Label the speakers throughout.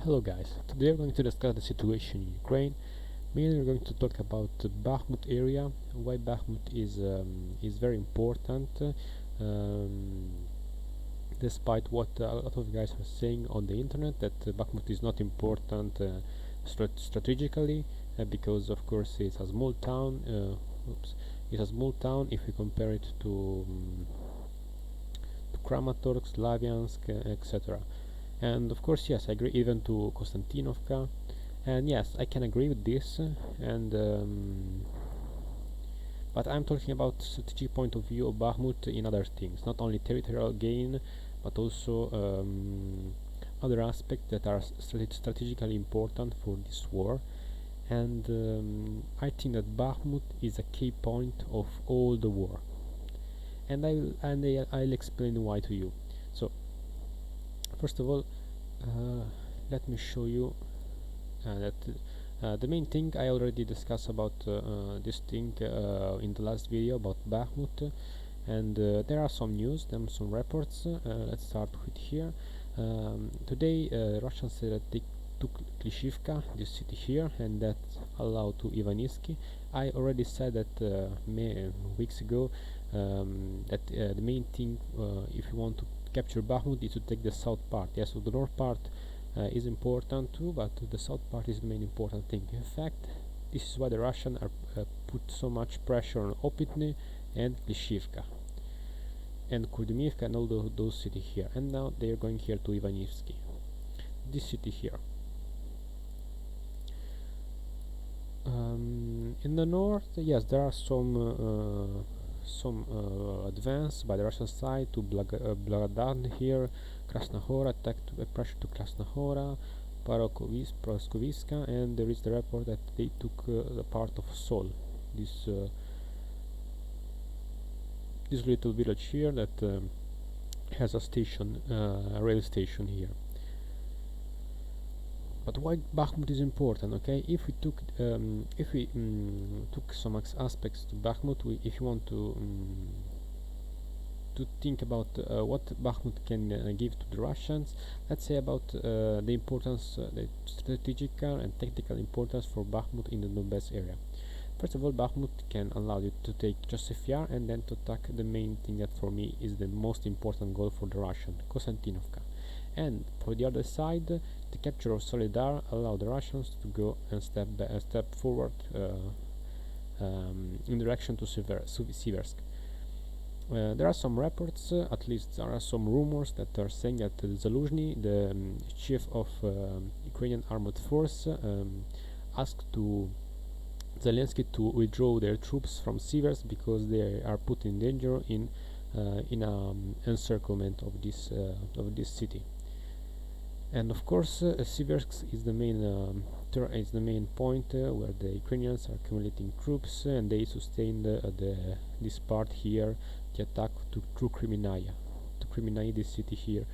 Speaker 1: Hello guys, today we're going to discuss the situation in Ukraine. Mainly we're going to talk about the Bakhmut area, why Bakhmut is very important, um, despite what a lot of guys are saying on the internet that Bakhmut is not important strategically, because of course it's a small town. It's a small town if we compare it to Kramatorsk, Slaviansk, etc. And of course, yes, I agree even to Konstantinovka. And yes, I can agree with this. And but I'm talking about strategic point of view of Bakhmut in other things, not only territorial gain, but also other aspects that are strategically important for this war. And I think that Bakhmut is a key point of all the war. And I'll explain why to you. So first of all, uh, let me show you that the main thing I already discussed about this thing in the last video about Bakhmut, and there are some news, some reports. Let's start with here. Today, Russians said that they took Klishivka, this city here, and that allowed to Ivanivsky. I already said that weeks ago that the main thing, if you want to capture Bakhmut, is to take the south part. Yes, so the north part is important too, but the south part is the main important thing. In fact, this is why the Russians are put so much pressure on Opitny and Klishivka and Kurdimivka and all those cities here. And now they are going here to Ivanivsky, this city here. In the north, yes, there are some advance by the Russian side to Blagodan here, Krasnohora, attack to pressure to Krasnohora, Paroskoviska, and there is the report that they took the part of Sol, this this little village here that has a station, a rail station here. But why Bakhmut is important? Okay, if we took some aspects to Bakhmut, if you want to think about what Bakhmut can give to the Russians, let's say about the importance, the strategical and tactical importance for Bakhmut in the Donbass area. First of all, Bakhmut can allow you to take Joseph Yar and then to attack the main thing that for me is the most important goal for the Russian, Konstantinovka. And for the other side, the capture of Solidar allowed the Russians to go and step forward in direction to Siversk. There are some reports, at least there are some rumors that are saying that Zaluzhny, the chief of Ukrainian armed force, asked to Zelensky to withdraw their troops from Siversk because they are put in danger in encirclement of this city. And of course, Siversk is the main point where the Ukrainians are accumulating troops, and they sustained this part here, the attack through Kreminaya, to Kreminaya, this city here,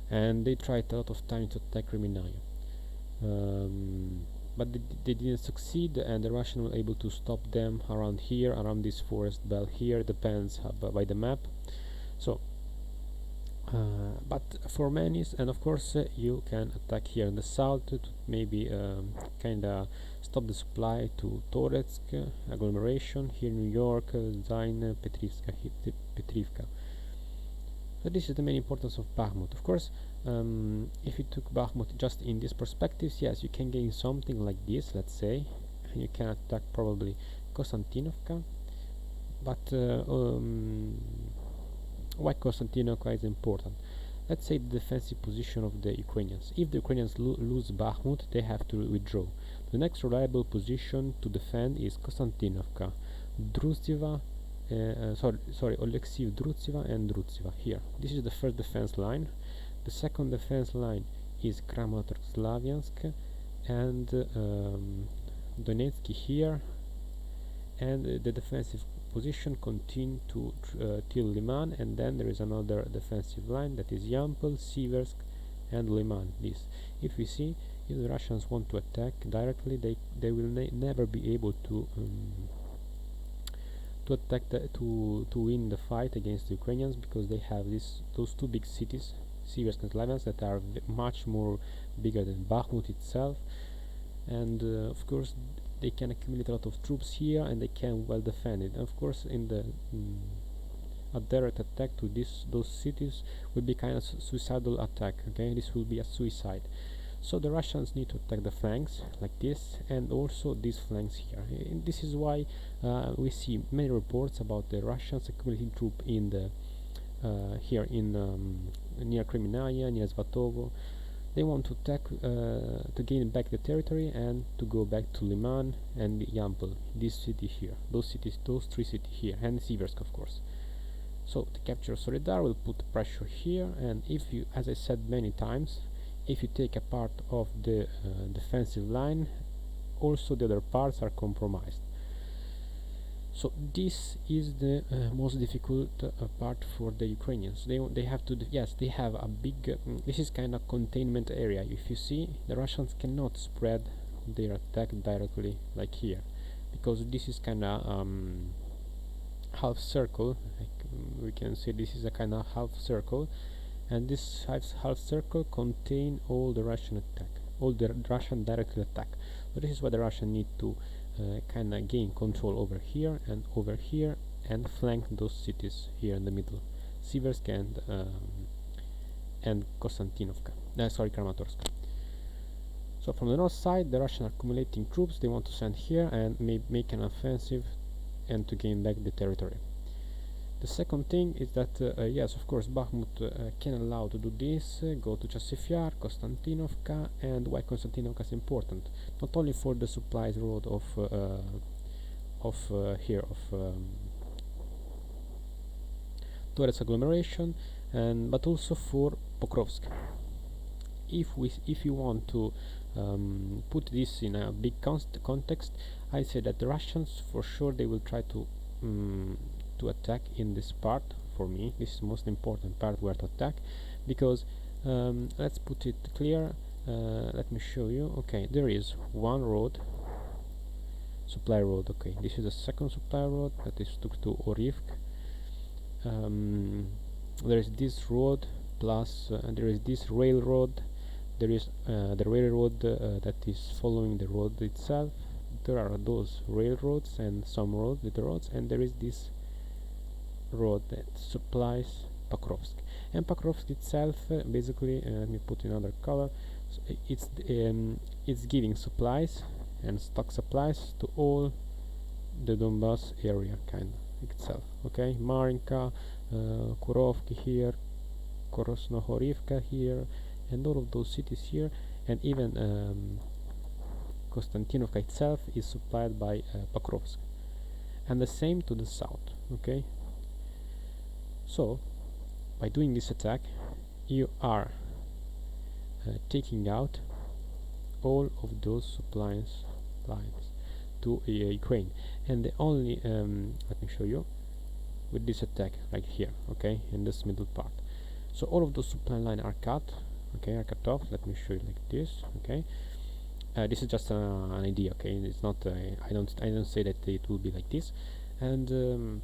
Speaker 1: and they tried a lot of time to attack Kreminaya, but they didn't succeed, and the Russians were able to stop them around here, around this forest belt here, depends by the map. So but for many, and of course you can attack here in the south to maybe kinda stop the supply to Toretsk agglomeration here in New York, Zain, Petrivka. So this is the main importance of Bakhmut. Of course, if you took Bakhmut just in these perspectives, yes, you can gain something like this, let's say, and you can attack probably Konstantinovka, but why Konstantinovka is important. Let's say the defensive position of the Ukrainians. If the Ukrainians lose Bakhmut, they have to withdraw. The next reliable position to defend is Konstantinovka, Druziva, Oleksiv, Druziva and Druziva here. This is the first defense line. The second defense line is Kramatorsk, Slaviansk, and Donetsky here, and the defensive position continue to till Liman, and then there is another defensive line that is Yampol, Siversk and Liman. This, if we see, if the Russians want to attack directly, they will never be able to attack to win the fight against the Ukrainians, because they have those two big cities, Siversk and Slaviansk, that are much more bigger than Bakhmut itself, and of course they can accumulate a lot of troops here and they can well defend it. And of course, in the a direct attack to those cities will be kind of suicidal attack. Okay, this will be a suicide. So the Russians need to attack the flanks like this, and also these flanks here. And this is why we see many reports about the Russians accumulating troops in the here in near Kreminaya, near Svatovo. They want to attack to gain back the territory and to go back to Liman and Yampol, this city here, those three cities here, and Siversk, of course. So to capture Solidar will put pressure here, and if you, as I said many times, if you take a part of the defensive line, also the other parts are compromised. So this is the most difficult part for the Ukrainians. They have to yes, they have a big this is kind of containment area. If you see, the Russians cannot spread their attack directly like here, because this is kind of half circle. We can say this is a kind of half circle, and this half circle contain all the Russian attack, all the Russian direct attack. So this is why the Russians need to kind of gain control over here and flank those cities here in the middle, Siversk and Konstantinovka. Sorry, Kramatorsk. So from the north side, the Russians are accumulating troops. They want to send here and make an offensive and to gain back the territory. The second thing is that yes, of course, Bakhmut can allow to do this. Go to Chasiv Yar, Konstantinovka, and why Konstantinovka is important? Not only for the supplies road of Torres agglomeration, but also for Pokrovsk. If you want to put this in a big context, I say that the Russians, for sure, they will try to attack in this part. For me, this is the most important part where to attack, because let's put it clear. Let me show you. Okay, there is one road, supply road. Okay, this is the second supply road that is took to Orivk. There is this road, plus there is this railroad. There is the railroad that is following the road itself. There are those railroads and some roads, little roads, and there is this road that supplies Pokrovsk. And Pokrovsk itself, basically, let me put another color. So it's giving supplies and stock supplies to all the Donbass area, kind of itself. Okay, Marinka, Kurovki here, Korosnohorivka here, and all of those cities here, and even Konstantinovka itself is supplied by Pokrovsk, and the same to the south. Okay, so by doing this attack, you are taking out all of those supplies lines to Ukraine, and the only let me show you with this attack like here. Okay, in this middle part, so all of those supply lines are cut. Okay, are cut off. Let me show you like this. Okay, this is just an idea. Okay, it's not. I don't say that it will be like this, and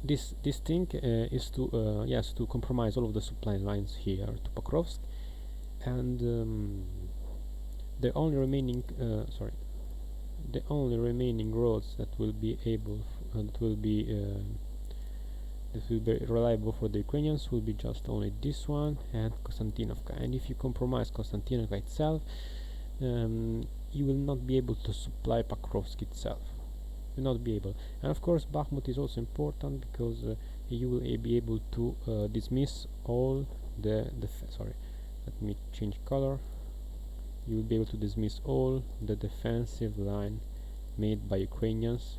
Speaker 1: this thing is to yes, to compromise all of the supply lines here to Pokrovsk, and the only remaining the only remaining roads that will be able that will be reliable for the Ukrainians will be just only this one and Konstantinovka. And if you compromise Konstantinovka itself, you will not be able to supply Pokrovsk itself. You will not be able. And of course, Bakhmut is also important because you will be able to dismiss all the sorry. Let me change color. You will be able to dismiss all the defensive line made by Ukrainians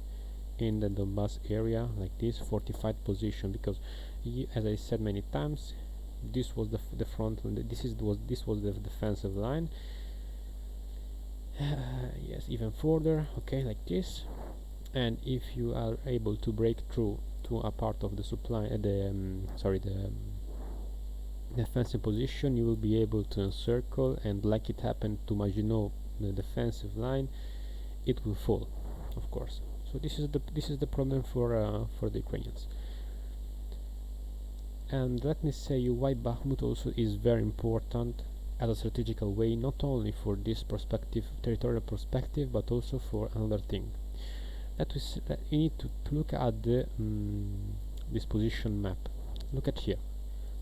Speaker 1: in the Donbass area, like this fortified position, because as I said many times, this was the front line. This was the defensive line. Yes, even further. Okay, like this. And if you are able to break through to a part of the supply, the defensive position, you will be able to encircle, and like it happened to Maginot, the defensive line, it will fall, of course. So this is the problem for the Ukrainians. And let me say you why Bakhmut also is very important as a strategical way, not only for this perspective, territorial perspective, but also for another thing. That you need to look at the disposition map. Look at here.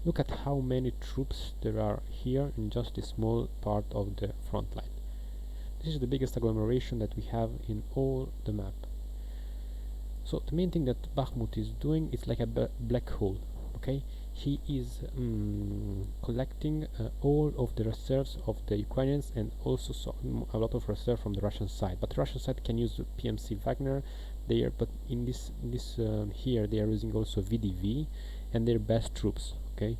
Speaker 1: Look at how many troops there are here in just a small part of the front line. This is the biggest agglomeration that we have in all the map. So the main thing that Bakhmut is doing is like a black hole. Okay, he is collecting all of the reserves of the Ukrainians and also a lot of reserve from the Russian side. But the Russian side can use PMC Wagner. But in this here they are using also VDV and their best troops. Okay.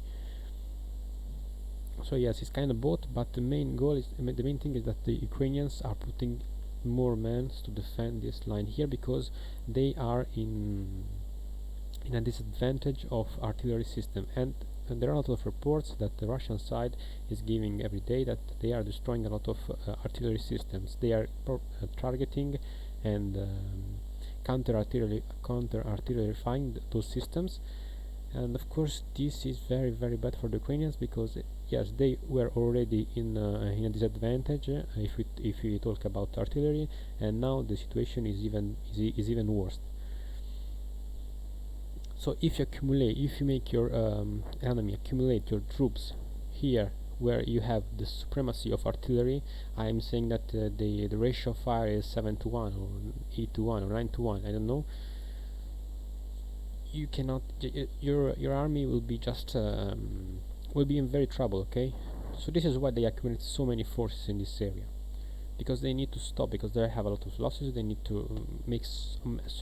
Speaker 1: So yes, it's kind of both, but the main goal is the main thing is that the Ukrainians are putting more men to defend this line here because they are in a disadvantage of artillery system, and there are a lot of reports that the Russian side is giving every day that they are destroying a lot of artillery systems. They are targeting and counter artilleryifying those systems, and of course this is very very bad for the Ukrainians because yes, they were already in a disadvantage if we talk about artillery, and now the situation is even worse. So if you make your enemy accumulate your troops here where you have the supremacy of artillery, I am saying that the ratio of fire is 7-1 or 8-1 or 9-1, I don't know. You cannot your army will be will be in very trouble. Okay, so this is why they accumulate so many forces in this area, because they need to stop, because they have a lot of losses. They need to make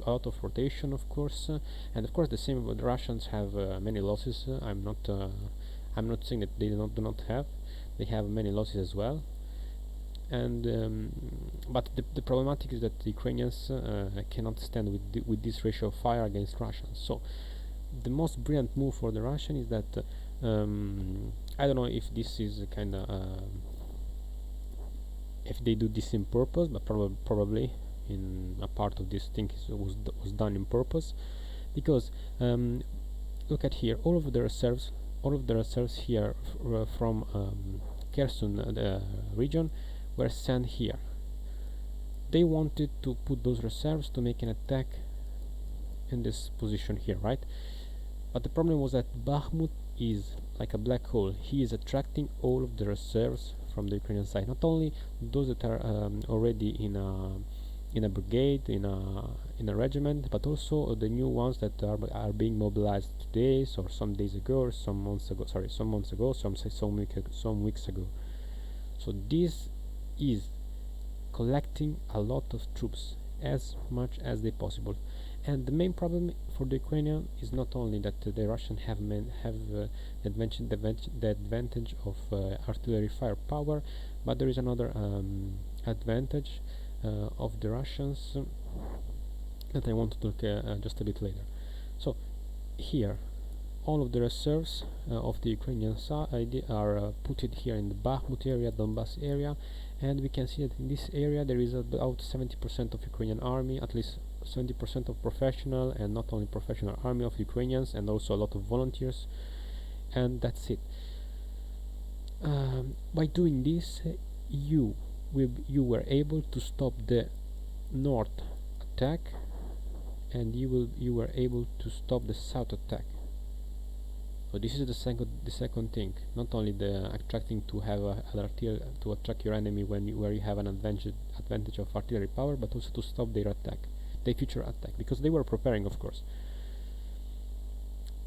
Speaker 1: a lot of rotation, of course, and of course the same with the Russians have many losses. I'm not saying that they do not have. They have many losses as well, and but the problematic is that the Ukrainians cannot stand with this ratio of fire against Russians. So the most brilliant move for the Russian is that I don't know if this is kind of if they do this in purpose, but probably in a part of this thing was done in purpose, because look at here, all of the reserves here from Kherson region were sent here. They wanted to put those reserves to make an attack in this position here, right? But the problem was that Bakhmut is like a black hole. He is attracting all of the reserves from the Ukrainian side, not only those that are already in a brigade, in a regiment, but also the new ones that are being mobilized today, or some days ago, or some months ago, some weeks ago. So this is collecting a lot of troops, as much as they possible. And the main problem for the Ukrainian is not only that the Russians have the advantage of artillery firepower, but there is another advantage of the Russians that I want to talk just a bit later. So here, all of the reserves of the Ukrainian side are put here in the Bakhmut area, Donbass area, and we can see that in this area there is about 70% of Ukrainian army, at least 70% of professional, and not only professional army of Ukrainians, and also a lot of volunteers, and that's it. By doing this, you were able to stop the north attack, and you were able to stop the south attack. So this is the second thing. Not only the attracting to have to attract your enemy where you have an advantage of artillery power, but also to stop their attack, their future attack, because they were preparing, of course.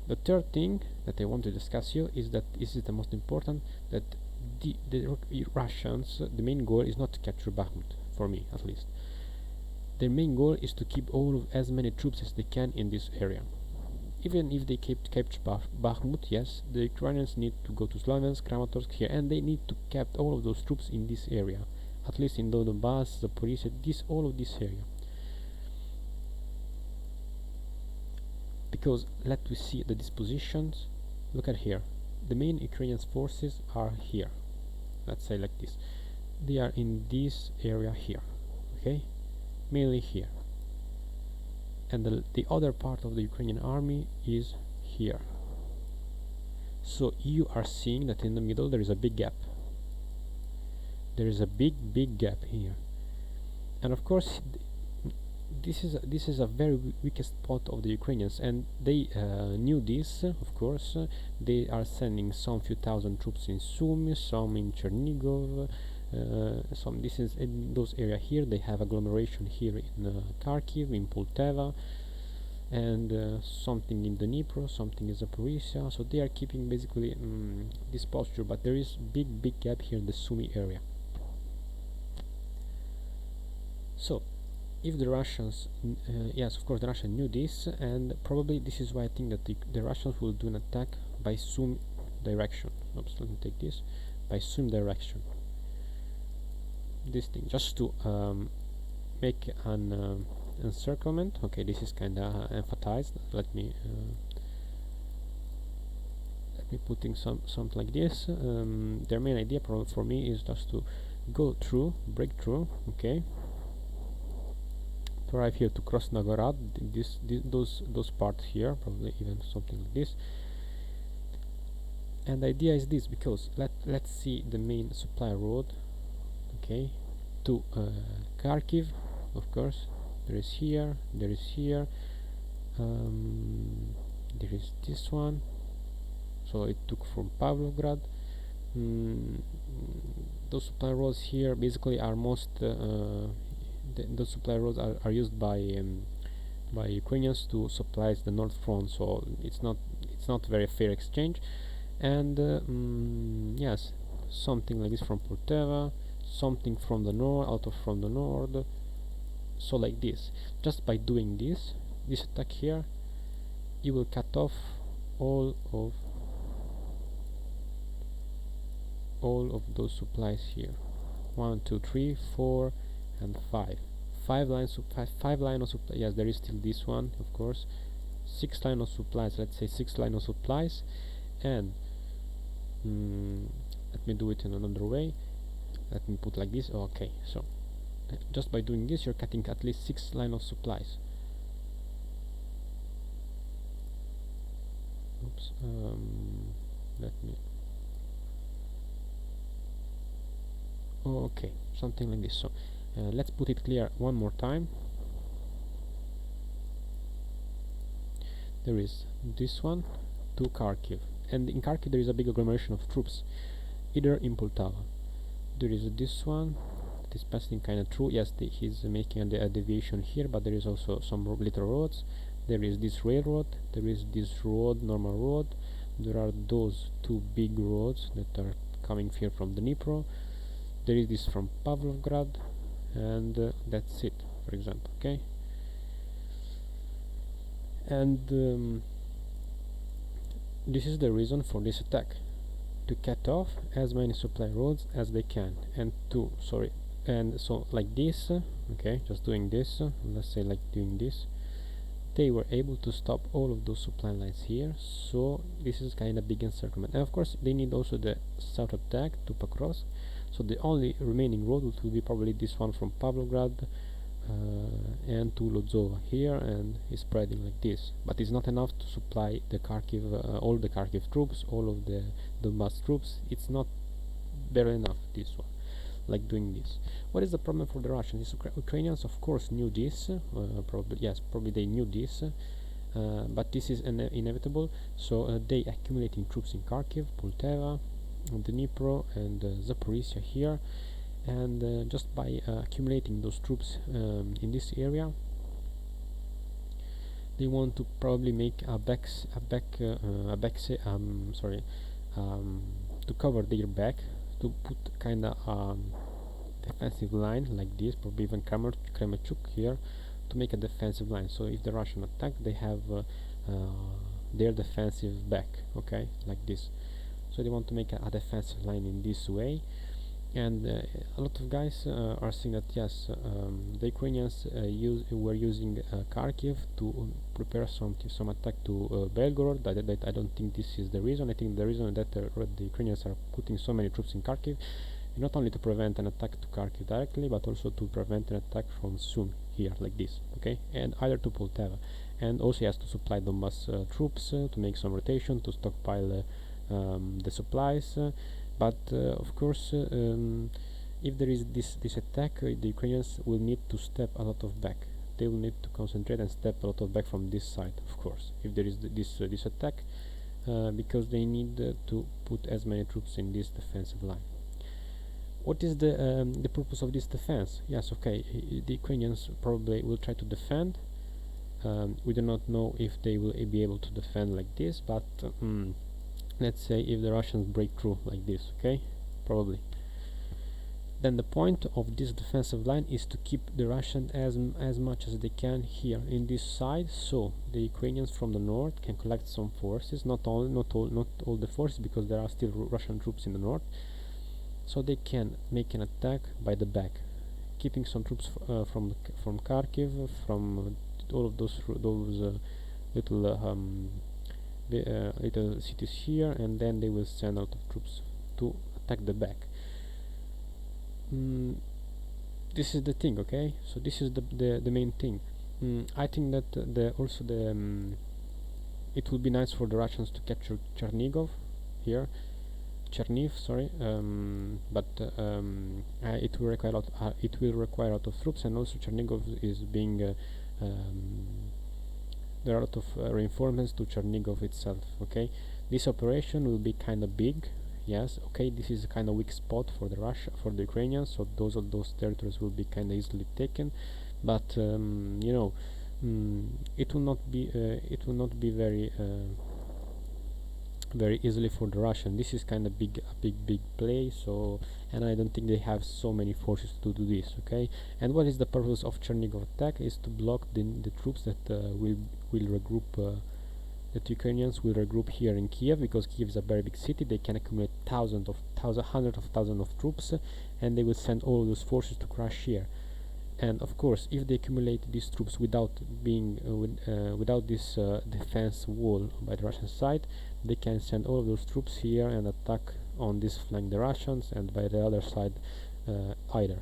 Speaker 1: The third thing that I want to discuss here is that this is the most important, that the Russians, the main goal is not to capture Bakhmut, for me at least. Their main goal is to keep as many troops as they can in this area. Even if they capture Bakhmut, yes, the Ukrainians need to go to Slaviansk, Kramatorsk here, and they need to keep all of those troops in this area, at least in Donbass, Zaporizhzhia, all of this area. Because let me see the dispositions. Look at here. The main Ukrainian forces are here. Let's say like this. They are in this area here. Okay, mainly here. And the other part of the Ukrainian army is here. So you are seeing that in the middle there is a big gap. There is a big gap here, and of course this is a very weakest spot of the Ukrainians, and they knew this. Of course, they are sending some few thousand troops in Sumy, some in Chernigov, some this is in those area here. They have agglomeration here in Kharkiv, in Poltava, and something in the Dnipro, something in Zaporizhia. So they are keeping basically this posture, but there is big gap here in the Sumy area. So if the Russians, yes, of course the Russians knew this, and probably this is why I think that the Russians will do an attack by Sumy direction. Oops, let me take this, by Sumy direction. This thing, just to make an encirclement. Okay, this is kinda emphasized. Let me putting something like this. Their main idea for me is just to go through, break through. Okay. To arrive here, to cross Nagorod, those parts here, probably even something like this. And the idea is this, because let's see the main supply road. Okay, to Kharkiv, of course. There is here, there is here, there is this one. So it took from Pavlovgrad. Those supply roads here basically are most those supply roads are used by Ukrainians to supply the North Front, so it's not very fair exchange. And yes, something like this from Poltava, something from the north, from the north. So like this, just by doing this attack here, you will cut off all of those supplies here. 1, 2, 3, 4, and 5. 5 lines of 5 line of supply. Yes, there is still this one, of course. 6 line of supplies. Let's say 6 line of supplies, and let me do it in another way. Let me put like this. Okay, so just by doing this, you're cutting at least 6 line of supplies. Oops. Let me. Okay, something like this. So let's put it clear one more time. There is this one to Kharkiv, and in Kharkiv there is a big agglomeration of troops, either in Poltava. There is this one that is passing kind of through. Yes, he's making a deviation here, but there is also some little roads. There is this railroad, there is this road, normal road. There are those 2 big roads that are coming here from the Dnipro. There is this from Pavlovgrad, and that's it, for example. Okay, and this is the reason for this attack, to cut off as many supply roads as they can, and so like this. Okay, just doing this, let's say like doing this, they were able to stop all of those supply lines here. So this is kind of big encirclement, and of course they need also the south attack to Pakrovsk. So the only remaining road will be probably this one from Pavlograd and to Lozova here, and is spreading like this. But it's not enough to supply the Kharkiv, all the Kharkiv troops, all of the Donbass troops. It's not barely enough, this one, like doing this. What is the problem for the Russians? Ukrainians, of course, knew this. Probably they knew this. But this is inevitable. So they accumulating troops in Kharkiv, Poltava, Dnipro, and Zaporizhia here, and just by accumulating those troops in this area, they want to probably make to cover their back, to put kind of defensive line like this, probably even Kremenchuk here, to make a defensive line. So if the Russian attack, they have their defensive back. Okay, like this. So they want to make a defensive line in this way, and a lot of guys are saying that yes, the Ukrainians were using Kharkiv to prepare some attack to Belgorod. That I don't think this is the reason. I think the reason that the Ukrainians are putting so many troops in Kharkiv, not only to prevent an attack to Kharkiv directly, but also to prevent an attack from Sumy here, like this. Okay, and either to Poltava, and also he has to supply Donbass troops to make some rotation, to stockpile the supplies, but of course if there is this attack, the Ukrainians will need to step a lot of back. They will need to concentrate and step a lot of back from this side, of course, if there is this attack, because they need to put as many troops in this defensive line. What is the purpose of this defense? Yes, okay, the Ukrainians probably will try to defend. We do not know if they will be able to defend like this, but let's say if the Russians break through like this, okay, probably. Then the point of this defensive line is to keep the Russians as much as they can here in this side, so the Ukrainians from the north can collect some forces, not all the forces, because there are still Russian troops in the north, so they can make an attack by the back, keeping some troops from Kharkiv, from all of those little little cities here, and then they will send a lot of troops to attack the back. This is the thing, okay? So this is the main thing. I think that it would be nice for the Russians to capture Cherniv, sorry, but it will require a lot of troops, and also Cherniv is being there are a lot of reinforcements to Cherniv itself. Okay, this operation will be kind of big. Yes, okay, this is a kind of weak spot for the Ukrainians, so those territories will be kind of easily taken, but you know, it will not be very easily for the Russian. This is kind of a big play, so, and I don't think they have so many forces to do this. Okay, and what is the purpose of Cherniv attack? Is to block the troops that will regroup. That Ukrainians will regroup here in Kiev, because Kiev is a very big city. They can accumulate hundreds of thousands of troops, and they will send all those forces to crush here. And of course, if they accumulate these troops without this defense wall by the Russian side, they can send all of those troops here and attack on this flank the Russians, and by the other side either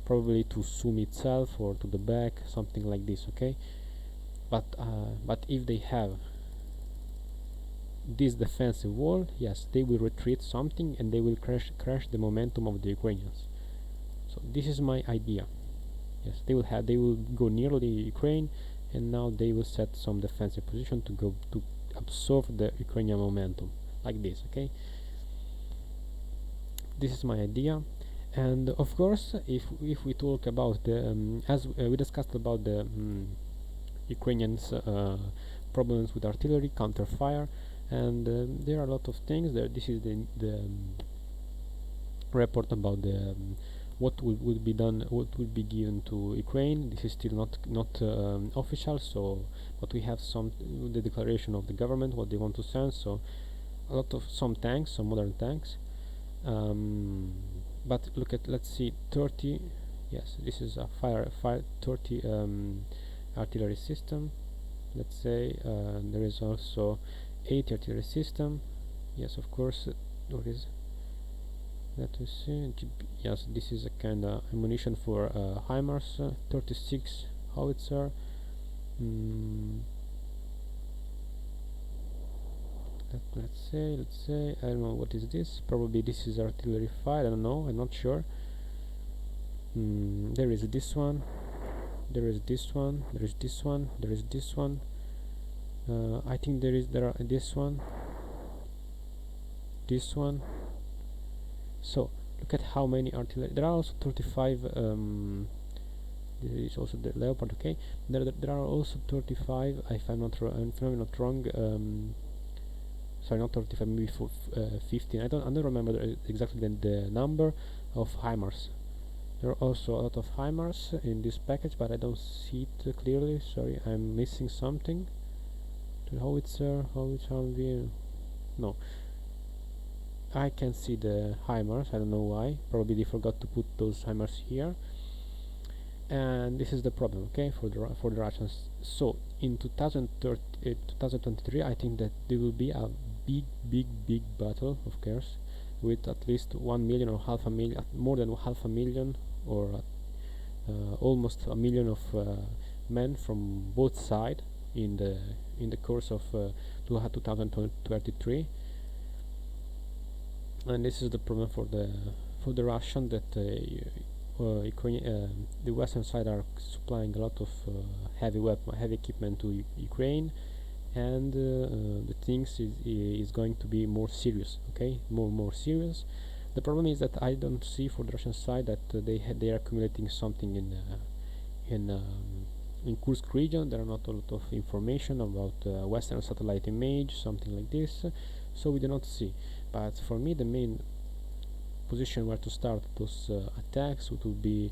Speaker 1: probably to Sumy itself or to the back, something like this. Okay, but if they have this defensive wall, yes, they will retreat something, and they will crash the momentum of the Ukrainians. So this is my idea. Yes, they will go nearly Ukraine, and now they will set some defensive position to absorb the Ukrainian momentum like this. Okay, this is my idea. And of course, if we talk about the as we discussed about the Ukrainians problems with artillery, counter fire, and there are a lot of things there. This is the report about the what will be done, what will be given to Ukraine. This is still not official, so but we have the declaration of the government, what they want to send. So a lot of some modern tanks, but let's see, 30. Yes, this is a 30 artillery system. Let's say there is also 80 artillery system. Yes, of course. What is? Let us see. Yes, this is a kind of ammunition for HIMARS. 36 howitzer. Let's say I don't know what is this. Probably this is artillery fire. I don't know. I'm not sure. There is this one. There is this one. There is this one. There is this one. I think there are this one. This one. So look at how many artillery. There are also 35. There is also the Leopard. Okay. There are also 35. If I'm not wrong. Sorry, not 35. Maybe 15. I don't remember exactly the number of HIMARS. There are also a lot of HIMARS in this package, but I don't see it clearly. Sorry, I'm missing something. Howitzer, no. I can see the HIMARS. I don't know why. Probably they forgot to put those HIMARS here. And this is the problem, okay, for the Russians. So in 2023, I think that there will be a big battle, of course, with at least 1 million or half a million, more than half a million, or almost a million of men from both sides in the course of 2023. and this is the problem for the Russian, that Ukraine, the Western side are supplying a lot of heavy equipment to Ukraine, and the things is going to be more serious. Okay, more serious. The problem is that I don't see for the Russian side that they are accumulating something in in Kursk region. There are not a lot of information about Western satellite image, something like this, so we do not see. But for me, the main position where to start those attacks would be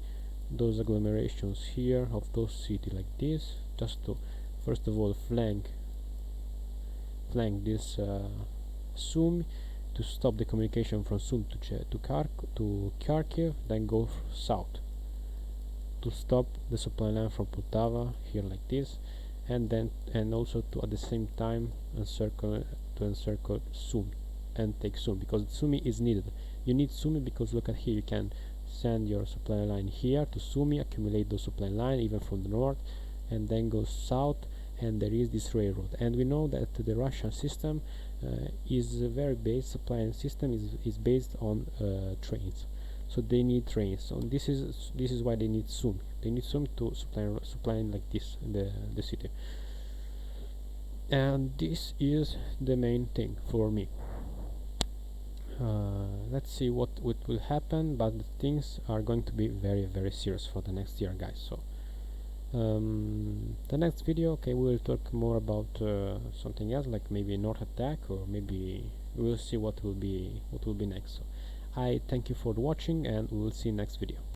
Speaker 1: those agglomerations here of those cities like this, just to first of all flank this Sumy, to stop the communication from Sumy to Kharkiv, then go south to stop the supply line from Poltava here like this, and also to at the same time encircle Sumy and take Sumy, because Sumy is needed. You need Sumy because look at here, you can send your supply line here to Sumy, accumulate those supply line even from the north, and then go south, and there is this railroad. And we know that the Russian system is a very base supply system is based on trains, so they need trains. So this is why they need Sumy. They need Sumy to supply like this the city, and this is the main thing for me. Let's see what will happen, but the things are going to be very serious for the next year, guys. So the next video, okay, we will talk more about something else, like maybe North attack, or maybe we will see what will be next. So I thank you for watching, and we will see next video.